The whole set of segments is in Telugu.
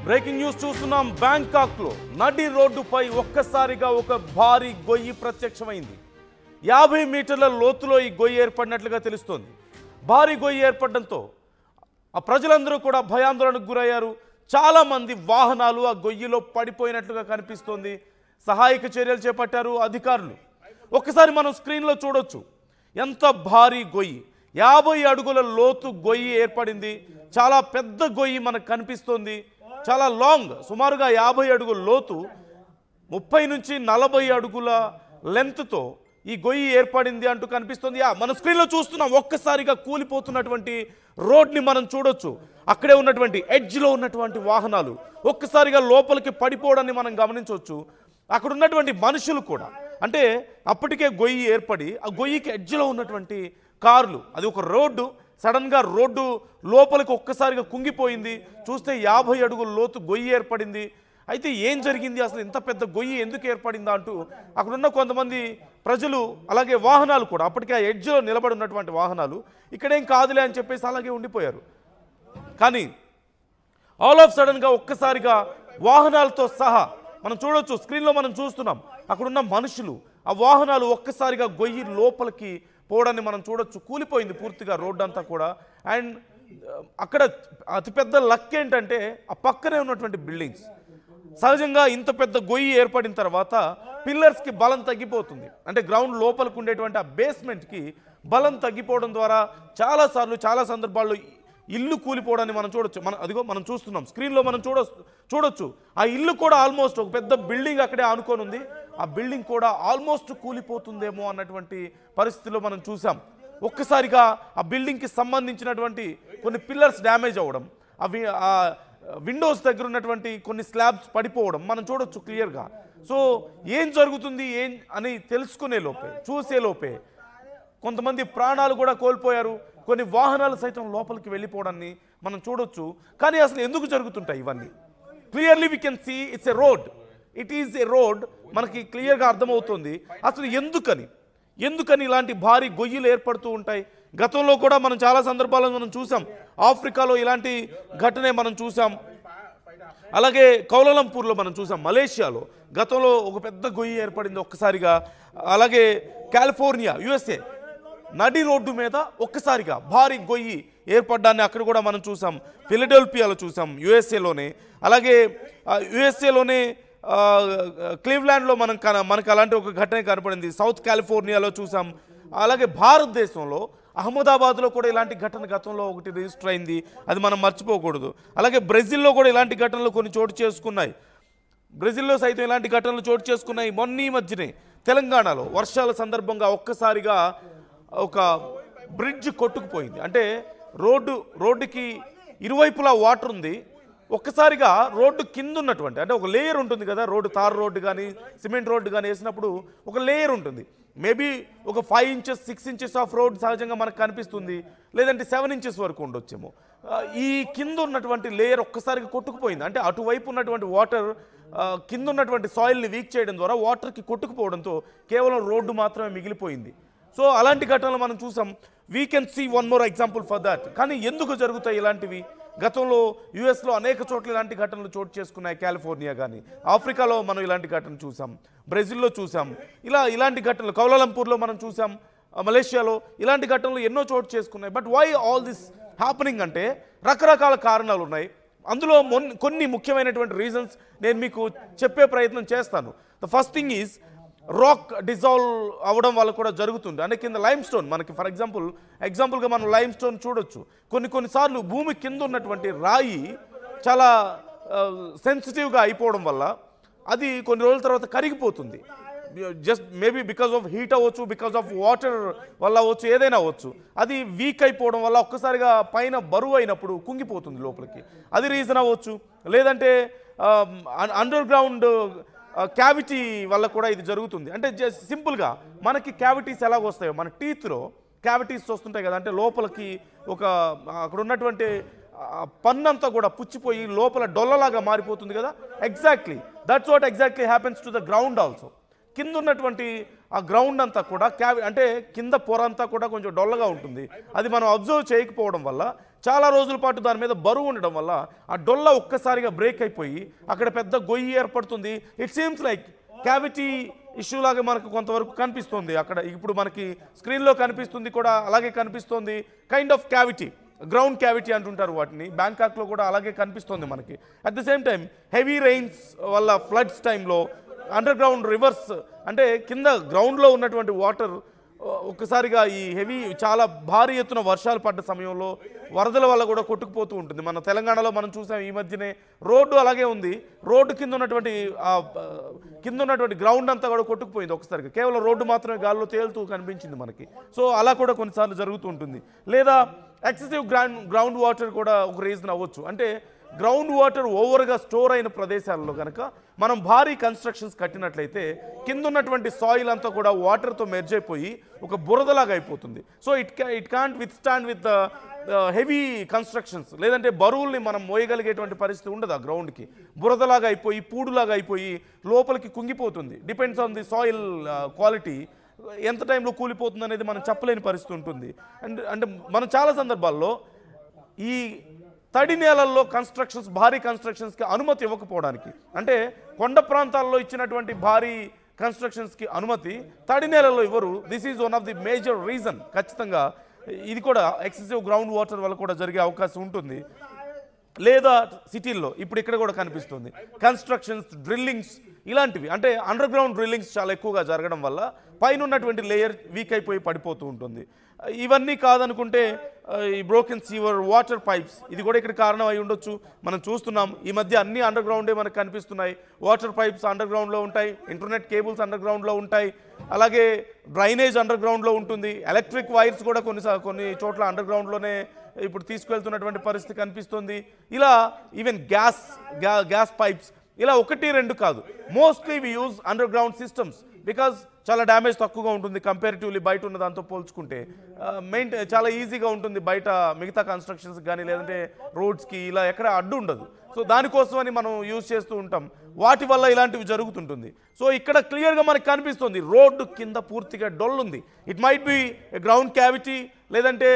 బ్రేకింగ్ న్యూస్ చూస్తున్నాం. బ్యాంకాక్లో నడి రోడ్డుపై ఒక్కసారిగా ఒక భారీ గొయ్యి ప్రత్యక్షమైంది. 50 మీటర్ల లోతులో ఈ గొయ్యి ఏర్పడినట్లుగా తెలుస్తోంది. భారీ గొయ్యి ఏర్పడడంతో ఆ ప్రజలందరూ కూడా భయాందోళనకు గురయ్యారు. చాలా మంది వాహనాలు ఆ గొయ్యిలో పడిపోయినట్లుగా కనిపిస్తోంది. సహాయక చర్యలు చేపట్టారు అధికారులు. ఒక్కసారి మనం స్క్రీన్లో చూడొచ్చు ఎంత భారీ గొయ్యి. 50 అడుగుల లోతు గొయ్యి ఏర్పడింది. చాలా పెద్ద గొయ్యి మనకు కనిపిస్తోంది. చాలా లాంగ్, సుమారుగా 50 అడుగుల లోతు, 30 నుంచి 40 అడుగుల లెంత్తో ఈ గొయ్యి ఏర్పడింది అంటూ కనిపిస్తుంది. మన స్క్రీన్లో చూస్తున్నాం. ఒక్కసారిగా కూలిపోతున్నటువంటి రోడ్ని మనం చూడొచ్చు. అక్కడే ఉన్నటువంటి ఎడ్జ్లో ఉన్నటువంటి వాహనాలు ఒక్కసారిగా లోపలికి పడిపోవడాన్ని మనం గమనించవచ్చు. అక్కడ ఉన్నటువంటి మనుషులు కూడా, అంటే అప్పటికే గొయ్యి ఏర్పడి ఆ గొయ్యికి ఎడ్జ్లో ఉన్నటువంటి కార్లు, అది ఒక రోడ్డు, సడన్గా రోడ్డు లోపలికి ఒక్కసారిగా కుంగిపోయింది. చూస్తే 50 అడుగుల లోతు గొయ్యి ఏర్పడింది. అయితే ఏం జరిగింది, అసలు ఇంత పెద్ద గొయ్యి ఎందుకు ఏర్పడిందా అంటూ అక్కడున్న కొంతమంది ప్రజలు, అలాగే వాహనాలు కూడా, అప్పటికే ఆ ఎడ్జ్లో నిలబడి ఉన్నటువంటి వాహనాలు ఇక్కడేం కాదులే అని చెప్పేసి అలాగే ఉండిపోయారు. కానీ ఆల్ ఆఫ్ సడన్గా ఒక్కసారిగా వాహనాలతో సహా మనం చూడొచ్చు, స్క్రీన్లో మనం చూస్తున్నాం, అక్కడున్న మనుషులు, ఆ వాహనాలు ఒక్కసారిగా గొయ్యి లోపలికి పోవడాన్ని మనం చూడొచ్చు. కూలిపోయింది పూర్తిగా రోడ్డు అంతా కూడా. అండ్ అక్కడ అతిపెద్ద లక్ ఏంటంటే ఆ పక్కనే ఉన్నటువంటి బిల్డింగ్స్. సహజంగా ఇంత పెద్ద గొయ్యి ఏర్పడిన తర్వాత పిల్లర్స్కి బలం తగ్గిపోతుంది. అంటే గ్రౌండ్ లోపలికి ఉండేటువంటి ఆ బేస్మెంట్కి బలం తగ్గిపోవడం ద్వారా చాలాసార్లు చాలా సందర్భాల్లో ఇల్లు కూలిపోవడాన్ని మనం చూడొచ్చు. అదిగో మనం చూస్తున్నాం, స్క్రీన్లో మనం చూడొచ్చు. ఆ ఇల్లు కూడా ఆల్మోస్ట్, ఒక పెద్ద బిల్డింగ్ అక్కడే ఆనుకొని ఉంది, ఆ బిల్డింగ్ కూడా ఆల్మోస్ట్ కూలిపోతుందేమో అన్నటువంటి పరిస్థితిలో మనం చూసాం. ఒక్కసారిగా ఆ బిల్డింగ్కి సంబంధించినటువంటి కొన్ని పిల్లర్స్ డ్యామేజ్ అవ్వడం, అవి ఆ విండోస్ దగ్గర ఉన్నటువంటి కొన్ని స్లాబ్స్ పడిపోవడం మనం చూడొచ్చు క్లియర్గా. సో ఏం జరుగుతుంది అని తెలుసుకునే లోపే, చూసే లోపే కొంతమంది ప్రాణాలు కూడా కోల్పోయారు. కొన్ని వాహనాలు సైతం లోపలికి వెళ్ళిపోవడాన్ని మనం చూడొచ్చు. కానీ అసలు ఎందుకు జరుగుతుంటాయి ఇవన్నీ? Clearly we can see it's a road, it is a road, మనకి క్లియర్గా అర్థమవుతుంది. అసలు ఎందుకని ఇలాంటి భారీ గొయ్యిలు ఏర్పడుతూ ఉంటాయి? గతంలో కూడా మనం చాలా సందర్భాలను మనం చూసాం. ఆఫ్రికాలో ఇలాంటి ఘటనే మనం చూసాం. అలాగే కౌలాలంపూర్లో మనం చూసాం. మలేషియాలో గతంలో ఒక పెద్ద గొయ్యి ఏర్పడింది ఒక్కసారిగా. అలాగే కాలిఫోర్నియా, USA నడి రోడ్డు మీద ఒక్కసారిగా భారీ గొయ్యి ఏర్పడ్డాన్ని అక్కడ కూడా మనం చూసాం. ఫిలడెల్ఫియాలో చూసాం, USAలోనే. అలాగే USAలోనే క్లీవ్లాండ్లో మనకు అలాంటి ఒక ఘటన కనపడింది. సౌత్ కాలిఫోర్నియాలో చూసాం. అలాగే భారతదేశంలో అహ్మదాబాద్లో కూడా ఇలాంటి ఘటన గతంలో ఒకటి రిజిస్టర్ అయింది, అది మనం మర్చిపోకూడదు. అలాగే బ్రెజిల్లో కూడా ఇలాంటి ఘటనలు కొన్ని చోటు చేసుకున్నాయి. బ్రెజిల్లో సైతం ఇలాంటి ఘటనలు చోటు చేసుకున్నాయి. మొన్న ఈ మధ్యనే తెలంగాణలో వర్షాల సందర్భంగా ఒక్కసారిగా ఒక బ్రిడ్జ్ కొట్టుకుపోయింది. అంటే రోడ్డుకి ఇరువైపులా వాటర్ ఉంది. ఒక్కసారిగా రోడ్డు కింద ఉన్నటువంటి, అంటే ఒక లేయర్ ఉంటుంది కదా, తార్ రోడ్డు కానీ సిమెంట్ రోడ్డు కానీ వేసినప్పుడు ఒక లేయర్ ఉంటుంది. మేబీ ఒక 5 ఇంచెస్ 6 ఇంచెస్ ఆఫ్ రోడ్ సహజంగా మనకు కనిపిస్తుంది, లేదంటే 7 ఇంచెస్ వరకు ఉండొచ్చేమో. ఈ కింద ఉన్నటువంటి లేయర్ ఒక్కసారిగా కొట్టుకుపోయింది. అంటే అటువైపు ఉన్నటువంటి వాటర్ కింద ఉన్నటువంటి సాయిల్ని వీక్ చేయడం ద్వారా వాటర్కి కొట్టుకుపోవడంతో కేవలం రోడ్డు మాత్రమే మిగిలిపోయింది. సో అలాంటి ఘటనలు మనం చూసాం. We can see one more example for that. కానీ ఎందుకు జరుగుతాయి ఇలాంటివి? గతంలో USలో అనేక చోట్ల ఇలాంటి ఘటనలు చోటు చేసుకున్నాయి. కాలిఫోర్నియా కానీ, ఆఫ్రికాలో మనం ఇలాంటి ఘటనలు చూసాం, బ్రెజిల్లో చూసాం, ఇలాంటి ఘటనలు కౌలాలంపూర్లో మనం చూసాం, మలేషియాలో ఇలాంటి ఘటనలు ఎన్నో చోటు చేసుకున్నాయి. But why all this happening అంటే రకరకాల కారణాలు ఉన్నాయి. అందులో కొన్ని ముఖ్యమైనటువంటి రీజన్స్ నేను మీకు చెప్పే ప్రయత్నం చేస్తాను. The first thing is rock dissolve అవ్వడం వల్ల కూడా జరుగుతుంది. అంటే కింద లైమ్ స్టోన్, మనకి ఫర్ ఎగ్జాంపుల్గా మనం లైమ్ స్టోన్ చూడొచ్చు. కొన్నిసార్లు భూమి కింద ఉన్నటువంటి రాయి చాలా సెన్సిటివ్గా అయిపోవడం వల్ల అది కొన్ని రోజుల తర్వాత కరిగిపోతుంది. Just maybe because of heat అవ్వచ్చు, బికాజ్ ఆఫ్ వాటర్ వల్ల అవ్వచ్చు, ఏదైనా అవ్వచ్చు. అది వీక్ అయిపోవడం వల్ల ఒక్కసారిగా పైన బరువు అయినప్పుడు కుంగిపోతుంది లోపలికి, అది రీజన్ అవ్వచ్చు. లేదంటే అండర్ గ్రౌండ్ క్యావిటీ వల్ల కూడా ఇది జరుగుతుంది. అంటే జస్ట్ సింపుల్గా మనకి క్యావిటీస్ ఎలాగ వస్తాయో, మన టీత్లో క్యావిటీస్ వస్తుంటాయి కదా, అంటే లోపలికి అక్కడ ఉన్నటువంటి పన్నంతా కూడా పుచ్చిపోయి లోపల డొల్లలాగా మారిపోతుంది కదా. Exactly that's what exactly happens to the ground also. కింద ఉన్నటువంటి ఆ గ్రౌండ్ అంతా కూడా అంటే కింద పొర అంతా కూడా కొంచెం డొల్లగా ఉంటుంది. అది మనం అబ్జర్వ్ చేయకపోవడం వల్ల చాలా రోజుల పాటు దాని మీద బరువు ఉండడం వల్ల ఆ డొల్ల ఒక్కసారిగా బ్రేక్ అయిపోయి అక్కడ పెద్ద గొయ్యి ఏర్పడుతుంది. It seems like cavity issue లాగా మనకు కొంతవరకు కనిపిస్తుంది. అక్కడ ఇప్పుడు మనకి స్క్రీన్లో కనిపిస్తుంది కూడా అలాగే కనిపిస్తుంది. Kind of cavity, ground cavity అంటుంటారు వాటిని. బ్యాంకాక్లో కూడా అలాగే కనిపిస్తుంది మనకి. At the same time heavy rains వల్ల ఫ్లడ్స్ టైంలో అండర్ గ్రౌండ్ రివర్స్ అంటే కింద గ్రౌండ్లో ఉన్నటువంటి వాటర్ ఒక్కసారిగా ఈ హెవీ చాలా భారీ ఎత్తున వర్షాలు పడ్డ సమయంలో వరదల వల్ల కూడా కొట్టుకుపోతూ ఉంటుంది. మన తెలంగాణలో మనం చూసాం ఈ మధ్యనే. రోడ్డు అలాగే ఉంది. రోడ్డు కింద ఉన్నటువంటి గ్రౌండ్ అంతా కూడా కొట్టుకుపోయింది ఒకసారిగా. కేవలం రోడ్డు మాత్రమే గాల్లో తేలుతూ కనిపించింది మనకి. సో అలా కూడా కొన్నిసార్లు జరుగుతూ ఉంటుంది. లేదా ఎక్సెసివ్ గ్రౌండ్ వాటర్ కూడా ఒక రీజన్ అవ్వచ్చు. అంటే గ్రౌండ్ వాటర్ ఓవర్గా స్టోర్ అయిన ప్రదేశాల్లో కనుక మనం భారీ కన్స్ట్రక్షన్స్ కట్టినట్లయితే కింద ఉన్నటువంటి సాయిల్ అంతా కూడా వాటర్తో మెర్జ్ అయిపోయి ఒక బురదలాగా అయిపోతుంది. So it can't with stand with heavy constructions. లేదంటే బరువుల్ని మనం మోయగలిగేటువంటి పరిస్థితి ఉండదు. ఆ గ్రౌండ్కి బురదలాగా అయిపోయి పూడులాగా అయిపోయి లోపలికి కుంగిపోతుంది. Depends on the soil quality. ఎంత టైంలో కూలిపోతుంది అనేది మనం చెప్పలేని పరిస్థితి ఉంటుంది. అంటే మనం చాలా సందర్భాల్లో ఈ తడి నేలల్లో భారీ కన్స్ట్రక్షన్స్కి అనుమతి ఇవ్వకపోవడానికి, అంటే కొండ ప్రాంతాల్లో ఇచ్చినటువంటి భారీ కన్స్ట్రక్షన్స్కి అనుమతి తడి నేలల్లో ఇవ్వరు. This is one of the major reason. ఖచ్చితంగా ఇది కూడా ఎక్సెసివ్ గ్రౌండ్ వాటర్ వల్ల కూడా జరిగే అవకాశం ఉంటుంది. లేదా సిటీల్లో ఇప్పుడు ఇక్కడ కూడా కనిపిస్తుంది కన్స్ట్రక్షన్స్, డ్రిల్లింగ్స్ ఇలాంటివి. అంటే అండర్ గ్రౌండ్ డ్రిల్లింగ్స్ చాలా ఎక్కువగా జరగడం వల్ల పైన ఉన్నటువంటి లేయర్ వీక్ అయిపోయి పడిపోతూ ఉంటుంది. ఇవన్నీ కాదనుకుంటే ఈ బ్రోకెన్ సీవర్, వాటర్ పైప్స్, ఇది కూడా ఇక్కడ కారణం అయి ఉండొచ్చు. మనం చూస్తున్నాం ఈ మధ్య అన్ని అండర్ గ్రౌండే మనకు కనిపిస్తున్నాయి. వాటర్ పైప్స్ అండర్ గ్రౌండ్లో ఉంటాయి, ఇంటర్నెట్ కేబుల్స్ అండర్ గ్రౌండ్లో ఉంటాయి, అలాగే డ్రైనేజ్ అండర్ గ్రౌండ్లో ఉంటుంది. ఎలక్ట్రిక్ వైర్స్ కూడా కొన్ని చోట్ల అండర్ గ్రౌండ్లోనే ఇప్పుడు తీసుకువెళ్తున్నటువంటి పరిస్థితి కనిపిస్తుంది. ఇలా ఈవెన్ గ్యాస్ పైప్స్ ఇలా 1-2 కాదు. Mostly we use underground systems because చాలా డ్యామేజ్ తక్కువగా ఉంటుంది కంపారిటివ్లీ బయట ఉన్న దాంతో పోల్చుకుంటే. చాలా ఈజీగా ఉంటుంది బయట మిగతా కన్స్ట్రక్షన్స్ కానీ లేదంటే రోడ్స్కి ఇలా ఎక్కడ అడ్డు ఉండదు. సో దానికోసమని మనం యూజ్ చేస్తూ ఉంటాం. వాటి వల్ల ఇలాంటివి జరుగుతుంటుంది. సో ఇక్కడ క్లియర్గా మనకు కనిపిస్తుంది రోడ్డు కింద పూర్తిగా డొల్లుంది. It might be ground cavity, లేదంటే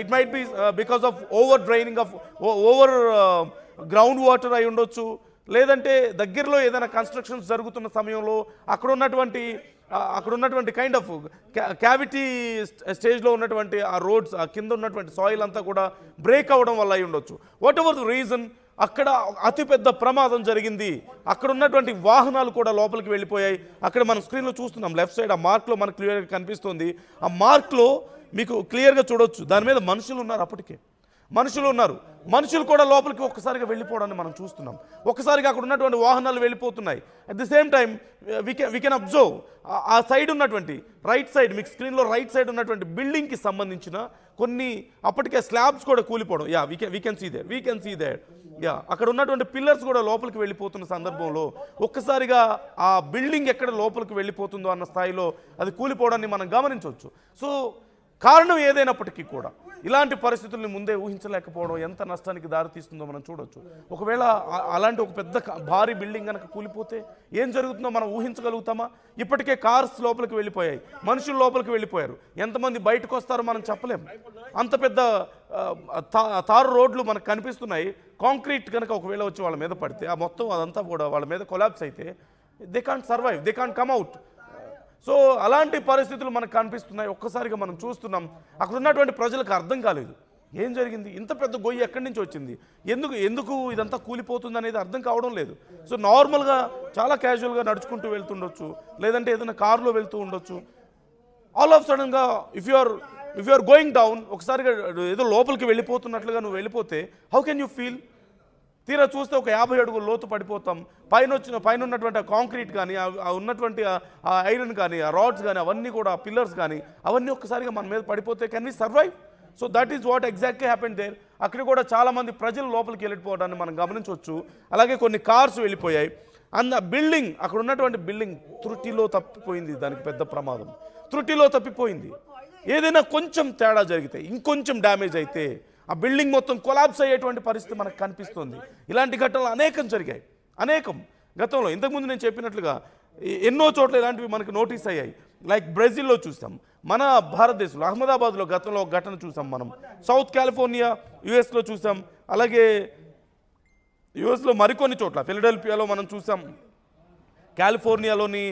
it might be because of over draining of over ground water అయి ఉండొచ్చు. లేదంటే దగ్గరలో ఏదైనా కన్స్ట్రక్షన్స్ జరుగుతున్న సమయంలో అక్కడ ఉన్నటువంటి కైండ్ ఆఫ్ క్యావిటీ స్టేజ్లో ఉన్నటువంటి ఆ రోడ్స్, ఆ కింద ఉన్నటువంటి సాయిల్ అంతా కూడా బ్రేక్ అవ్వడం వల్ల అయి ఉండొచ్చు. వాట్ ఎవర్ ద రీజన్, అక్కడ అతిపెద్ద ప్రమాదం జరిగింది. అక్కడ ఉన్నటువంటి వాహనాలు కూడా లోపలికి వెళ్ళిపోయాయి. అక్కడ మనం స్క్రీన్లో చూస్తున్నాం లెఫ్ట్ సైడ్ ఆ మార్క్లో మనకు క్లియర్గా కనిపిస్తుంది. ఆ మార్క్లో మీకు క్లియర్గా చూడొచ్చు దాని మీద మనుషులు ఉన్నారు. అప్పటికే మనుషులు కూడా లోపలికి ఒక్కసారిగా వెళ్ళిపోవడాన్ని మనం చూస్తున్నాం. ఒక్కసారిగా అక్కడ ఉన్నటువంటి వాహనాలు వెళ్ళిపోతున్నాయి. At the same time we can observe ఆ సైడ్ ఉన్నటువంటి రైట్ సైడ్, మీకు స్క్రీన్లో రైట్ సైడ్ ఉన్నటువంటి బిల్డింగ్కి సంబంధించిన కొన్ని అప్పటికే స్లాబ్స్ కూడా కూలిపోవడం. We can see there. అక్కడ ఉన్నటువంటి పిల్లర్స్ కూడా లోపలికి వెళ్ళిపోతున్న సందర్భంలో ఒక్కసారిగా ఆ బిల్డింగ్ ఎక్కడ లోపలికి వెళ్ళిపోతుందో అన్న స్థాయిలో అది కూలిపోవడాన్ని మనం గమనించవచ్చు. సో కారణం ఏదైనప్పటికీ కూడా ఇలాంటి పరిస్థితుల్ని ముందే ఊహించలేకపోవడం ఎంత నష్టానికి దారితీస్తుందో మనం చూడొచ్చు. ఒకవేళ అలాంటి ఒక పెద్ద భారీ బిల్డింగ్ కనుక కూలిపోతే ఏం జరుగుతుందో మనం ఊహించగలుగుతామా? ఇప్పటికే కార్స్ లోపలికి వెళ్ళిపోయాయి, మనుషులు లోపలికి వెళ్ళిపోయారు. ఎంతమంది బయటకు వస్తారో మనం చెప్పలేము. అంత పెద్ద తారు రోడ్లు మనకు కనిపిస్తున్నాయి. కాంక్రీట్ కనుక ఒకవేళ వచ్చి వాళ్ళ మీద పడితే ఆ మొత్తం అదంతా కూడా వాళ్ళ మీద కొలాప్స్ అయితే they can't survive, they can't come out. So అలాంటి పరిస్థితులు మనకు కనిపిస్తున్నాయి. ఒక్కసారిగా మనం చూస్తున్నాం. అక్కడ ఉన్నటువంటి ప్రజలకు అర్థం కాలేదు ఏం జరిగింది, ఇంత పెద్ద గొయ్యి ఎక్కడి నుంచి వచ్చింది, ఎందుకు ఇదంతా కూలిపోతుంది అనేది అర్థం కావడం లేదు. సో నార్మల్గా చాలా క్యాజువల్గా నడుచుకుంటూ వెళ్తుండొచ్చు, లేదంటే ఏదైనా కారులో వెళ్తూ ఉండొచ్చు. ఆల్ ఆఫ్ సడన్గా if you are going down, ఒకసారిగా ఏదో లోపలికి వెళ్ళిపోతున్నట్లుగా నువ్వు వెళ్ళిపోతే హౌ కెన్ యూ ఫీల్? తీరా చూస్తే ఒక 50 అడుగుల లోతు పడిపోతాం. పైన ఉన్నటువంటి ఆ కాంక్రీట్ కానీ, ఉన్నటువంటి ఆ ఐరన్ కానీ, ఆ రాడ్స్ కానీ, అవన్నీ కూడా పిల్లర్స్ కానీ అవన్నీ ఒక్కసారిగా మన మీద పడిపోతే can we survive? So that is what exactly happened there. అక్కడ కూడా చాలామంది ప్రజలు లోపలికి వెళ్ళిపోవడాన్ని మనం గమనించవచ్చు. అలాగే కొన్ని కార్స్ వెళ్ళిపోయాయి. అండ్ బిల్డింగ్, అక్కడ ఉన్నటువంటి బిల్డింగ్ త్రుటిలో తప్పిపోయింది. దానికి పెద్ద ప్రమాదం త్రుటిలో తప్పిపోయింది. ఏదైనా కొంచెం తేడా జరిగితే, ఇంకొంచెం డ్యామేజ్ అయితే ఆ బిల్డింగ్ మొత్తం కొలాప్స్ అయ్యేటువంటి పరిస్థితి మనకు కనిపిస్తుంది. ఇలాంటి ఘటనలు అనేకం జరిగాయి, అనేకం గతంలో. ఇంతకుముందు నేను చెప్పినట్లుగా ఎన్నో చోట్ల ఇలాంటివి మనకు నోటీస్ అయ్యాయి. లైక్ బ్రెజిల్లో చూసాం, మన భారతదేశంలో అహ్మదాబాద్లో గతంలో ఒక ఘటన చూసాం మనం, సౌత్ కాలిఫోర్నియా యుఎస్లో చూసాం, అలాగే యుఎస్లో మరికొన్ని చోట్ల ఫిలడెల్ఫియాలో మనం చూసాం, కాలిఫోర్నియాలోని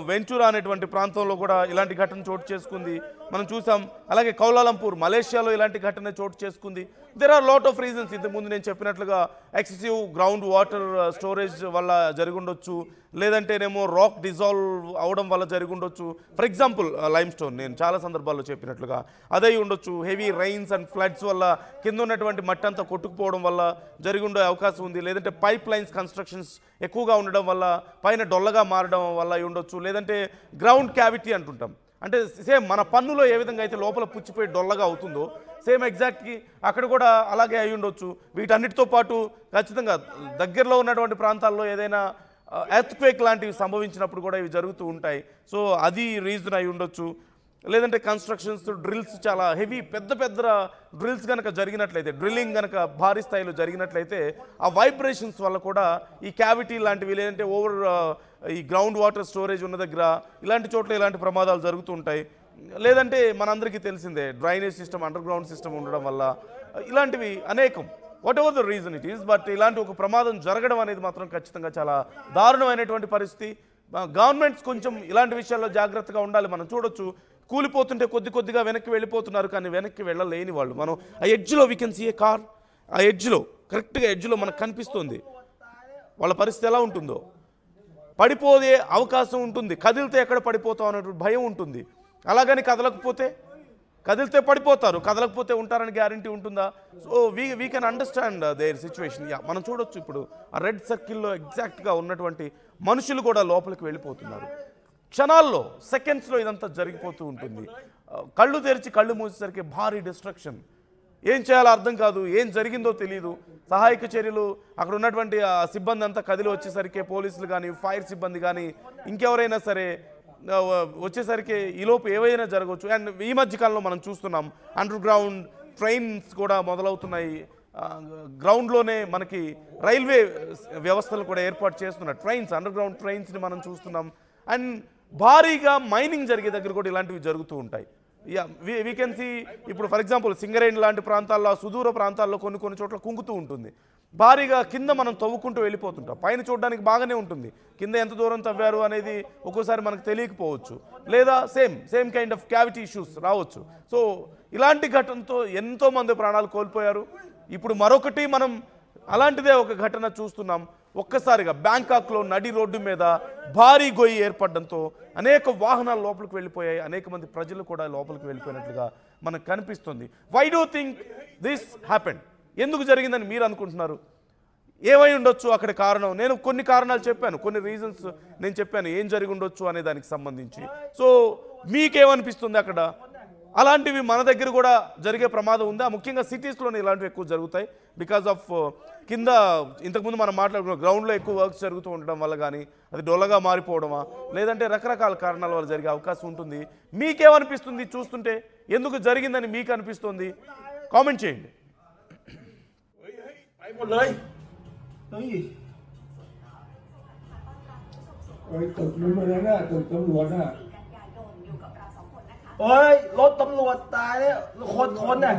వెంచూరా అనేటువంటి ప్రాంతంలో కూడా ఇలాంటి ఘటన చోటు చేసుకుంది మనం చూసాం. అలాగే కౌలాలంపూర్ మలేషియాలో ఇలాంటి ఘటన చోటు చేసుకుంది. There are lot of reasons. ఇంతకుముందు నేను చెప్పినట్లుగా ఎక్సెసివ్ గ్రౌండ్ వాటర్ స్టోరేజ్ వల్ల జరిగుండొచ్చు, లేదంటేనేమో రాక్ డిజాల్వ్ అవడం వల్ల జరిగుండొచ్చు. ఫర్ ఎగ్జాంపుల్ లైమ్ స్టోన్, నేను చాలా సందర్భాల్లో చెప్పినట్లుగా అదే ఉండొచ్చు. హెవీ రైన్స్ అండ్ ఫ్లడ్స్ వల్ల కింద ఉన్నటువంటి మట్టి అంతా కొట్టుకుపోవడం వల్ల జరిగుండే అవకాశం ఉంది. లేదంటే పైప్ లైన్స్ కన్స్ట్రక్షన్స్ ఎక్కువగా ఉండడం వల్ల పైన డొల్లగా మారడం వల్ల ఉండొచ్చు. లేదంటే గ్రౌండ్ క్యావిటీ అంటుంటాం, అంటే సేమ్ మన పన్నులో ఏ విధంగా అయితే లోపల పుచ్చిపోయి డొల్లగా అవుతుందో సేమ్ ఎగ్జాక్ట్కి అక్కడ కూడా అలాగే అయి ఉండొచ్చు. వీటన్నిటితో పాటు ఖచ్చితంగా దగ్గరలో ఉన్నటువంటి ప్రాంతాల్లో ఏదైనా ఎర్త్క్వేక్ లాంటివి సంభవించినప్పుడు కూడా ఇవి జరుగుతూ ఉంటాయి. సో అది రీజన్ అయి ఉండొచ్చు. లేదంటే కన్స్ట్రక్షన్స్ డ్రిల్స్ చాలా హెవీ పెద్ద పెద్ద డ్రిల్స్ కనుక జరిగినట్లయితే, డ్రిల్లింగ్ కనుక భారీ స్థాయిలో జరిగినట్లయితే ఆ వైబ్రేషన్స్ వల్ల కూడా ఈ క్యావిటీ లాంటివి, లేదంటే ఓవర్ ఈ గ్రౌండ్ వాటర్ స్టోరేజ్ ఉన్న దగ్గర ఇలాంటి చోట్ల ఇలాంటి ప్రమాదాలు జరుగుతూ ఉంటాయి. లేదంటే మనందరికీ తెలిసిందే drainage system, under ground system ఉండడం వల్ల ఇలాంటివి అనేకం, what ever the reason it is. But ఇలాంటి ఒక ప్రమాదం జరగడం అనేది మాత్రం ఖచ్చితంగా చాలా దారుణమైనటువంటి పరిస్థితి. గవర్నమెంట్స్ కొంచెం ఇలాంటి విషయాల్లో జాగ్రత్తగా ఉండాలి. మనం చూడొచ్చు, కూలిపోతుంటే కొద్ది కొద్దిగా వెనక్కి వెళ్ళిపోతున్నారు, కానీ వెనక్కి వెళ్ళలేని వాళ్ళు. మనం ఆ ఎడ్జ్లో we can see a car, ఆ ఎడ్జ్లో కరెక్ట్గా ఎడ్జ్లో మనకు కనిపిస్తుంది వాళ్ళ పరిస్థితి ఎలా ఉంటుందో. పడిపోయే అవకాశం ఉంటుంది, కదిలితే ఎక్కడ పడిపోతాం అనేటువంటి భయం ఉంటుంది. అలాగని కదిలితే పడిపోతారు, కదలకపోతే ఉంటారని గ్యారంటీ ఉంటుందా? So we can understand their situation. మనం చూడొచ్చు ఇప్పుడు ఆ రెడ్ సర్కిల్లో ఎగ్జాక్ట్గా ఉన్నటువంటి మనుషులు కూడా లోపలికి వెళ్ళిపోతున్నారు. క్షణాల్లో, సెకండ్స్లో ఇదంతా జరిగిపోతూ ఉంటుంది. కళ్ళు తెరిచి కళ్ళు మూసేసరికి భారీ డిస్ట్రక్షన్. ఏం చేయాలో అర్థం కాదు, ఏం జరిగిందో తెలియదు. సహాయక చర్యలు అక్కడ ఉన్నటువంటి సిబ్బంది అంతా కదిలి వచ్చేసరికి, పోలీసులు కానీ ఫైర్ సిబ్బంది కానీ ఇంకెవరైనా సరే వచ్చేసరికి ఈలోపు ఏవైనా జరగవచ్చు. అండ్ ఈ మధ్యకాలంలో మనం చూస్తున్నాం అండర్ గ్రౌండ్ ట్రైన్స్ కూడా మొదలవుతున్నాయి. గ్రౌండ్లోనే మనకి రైల్వే వ్యవస్థలు కూడా ఏర్పాటు చేస్తున్నారు. ట్రైన్స్, అండర్ గ్రౌండ్ ట్రైన్స్ని మనం చూస్తున్నాం. అండ్ భారీగా మైనింగ్ జరిగే దగ్గర కూడా ఇలాంటివి జరుగుతూ ఉంటాయి. వీ కెన్ సీ ఇప్పుడు ఫర్ ఎగ్జాంపుల్ సింగరేణి లాంటి ప్రాంతాల్లో, సుదూర ప్రాంతాల్లో కొన్ని చోట్ల కుంగుతూ ఉంటుంది. భారీగా కింద మనం తవ్వుకుంటూ వెళ్ళిపోతుంటాం. పైన చూడడానికి బాగానే ఉంటుంది, కింద ఎంత దూరం తవ్వారు అనేది ఒక్కోసారి మనకు తెలియకపోవచ్చు, లేదా same kind of cavity issues రావచ్చు. సో ఇలాంటి ఘటనతో ఎంతోమంది ప్రాణాలు కోల్పోయారు. ఇప్పుడు మరొకటి మనం అలాంటిదే ఒక ఘటన చూస్తున్నాం. ఒక్కసారిగా బ్యాంకాక్లో నడి రోడ్డు మీద భారీ గొయ్యి ఏర్పడడంతో అనేక వాహనాలు లోపలికి వెళ్ళిపోయాయి, అనేక మంది ప్రజలు కూడా లోపలికి వెళ్ళిపోయినట్లుగా మనకు కనిపిస్తుంది. Why do think this happened? ఎందుకు జరిగిందని మీరు అనుకుంటున్నారు? ఏమై ఉండొచ్చు అక్కడ కారణం? నేను కొన్ని కారణాలు చెప్పాను, కొన్ని రీజన్స్ నేను చెప్పాను ఏం జరిగి ఉండొచ్చు అనే దానికి సంబంధించి. సో మీకేమనిపిస్తుంది? అక్కడ అలాంటివి మన దగ్గర కూడా జరిగే ప్రమాదం ఉందా? ముఖ్యంగా సిటీస్లోనే ఇలాంటివి ఎక్కువ జరుగుతాయి బికాజ్ ఆఫ్ కింద ఇంతకుముందు మనం మాట్లాడుకున్న గ్రౌండ్లో ఎక్కువ వర్క్స్ జరుగుతూ ఉండడం వల్ల, కానీ అది డొల్లగా మారిపోవడమా, లేదంటే రకరకాల కారణాల వల్ల జరిగే అవకాశం ఉంటుంది. మీకేమనిపిస్తుంది చూస్తుంటే? ఎందుకు జరిగిందని మీకు అనిపిస్తుంది? కామెంట్ చేయండి.โอ้ยรถตำรวจตายแล้วคนน่ะ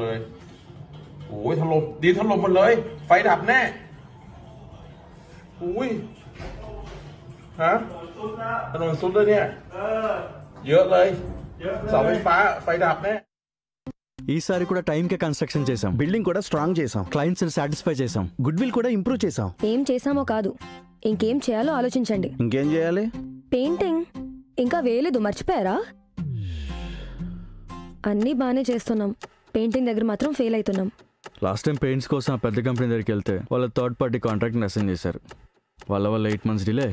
เลยโอ้ยถล่มดีถล่มหมดเลยไฟดับแน่อุ้ยฮะถนนซุดเลยเนี่ยเยอะเลยเสาไฟฟ้าไฟดับแน่ఈసారి కూడా టైంకే కన్స్ట్రక్షన్ చేసాం, బిల్డింగ్ కూడా స్ట్రాంగ్ చేసాం, క్లయింట్స్ ని సాటిస్ఫై చేసాం, గుడ్ విల్ కూడా ఇంప్రూవ్ చేసాం. ఏం చేసామో కాదు, ఇంకేం చేయాలో ఆలోచించండి. ఇంకేం చేయాలి? పెయింటింగ్ ఇంకా వేయలేదు, మర్చిపోయారా? అన్నీ బాగానే చేస్తున్నాం, పెయింటింగ్ దగ్గర మాత్రం ఫెయిల్ అవుతున్నాం. లాస్ట్ టైం పెయింట్స్ కోసం ఆ పెద్ద కంపెనీ దగ్గరికి వెళ్తే వాళ్ళ థర్డ్ పార్టీ కాంట్రాక్ట్ని అసైన్ చేశారు. వాళ్ళ 8 months డిలే,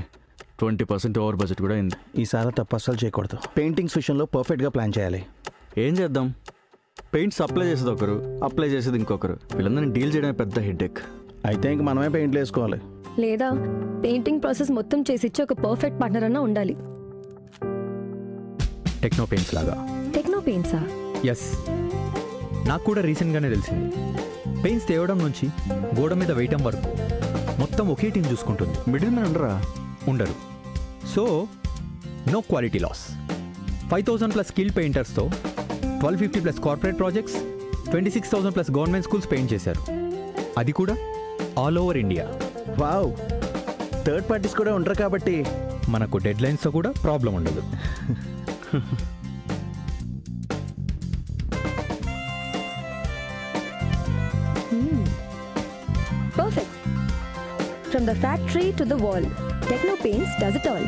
20% ఓవర్ బడ్జెట్ కూడా అయింది. ఈసారి తప్పు అస్సలు చేయకూడదు. పెయింటింగ్స్ విషయంలో పర్ఫెక్ట్గా ప్లాన్ చేయాలి. ఏం చేద్దాం? పెయింట్స్ అప్లై చేసేది ఒకరు, అప్లై చేసేది ఇంకొకరు. వీళ్ళందరినీ డీల్ చేయడమే పెద్ద హెడేక్. అయితే ఇంక మనమే పెయింట్లు వేసుకోవాలి. లేదా పెయింటింగ్ ప్రాసెస్ మొత్తం చేసిచ్చి ఒక పర్ఫెక్ట్ పార్ట్నర్ అన్నా ఉండాలి. టెక్నో పెయింట్స్ లాగా. టెక్నో పెయింట్సా? ఎస్, నాకు కూడా రీసెంట్గానే తెలిసింది. పెయింట్స్ తేవడం నుంచి గోడ మీద వేయటం వరకు మొత్తం ఒకే టీం చూసుకుంటుంది. మిడిల్ మ్యాన్ ఉండరా? ఉండరు. So no quality loss. 5,000 plus skill పెయింటర్స్తో 1,250 plus corporate projects, 26,000 plus government schools paint చేశారు. అది కూడా all over India. Wow, third parties కూడా ఉండరు కాబట్టి మనకు డెడ్ లైన్స్తో కూడా ప్రాబ్లం ఉండదు. Perfect. From the factory to the wall, Techno Paints does it all.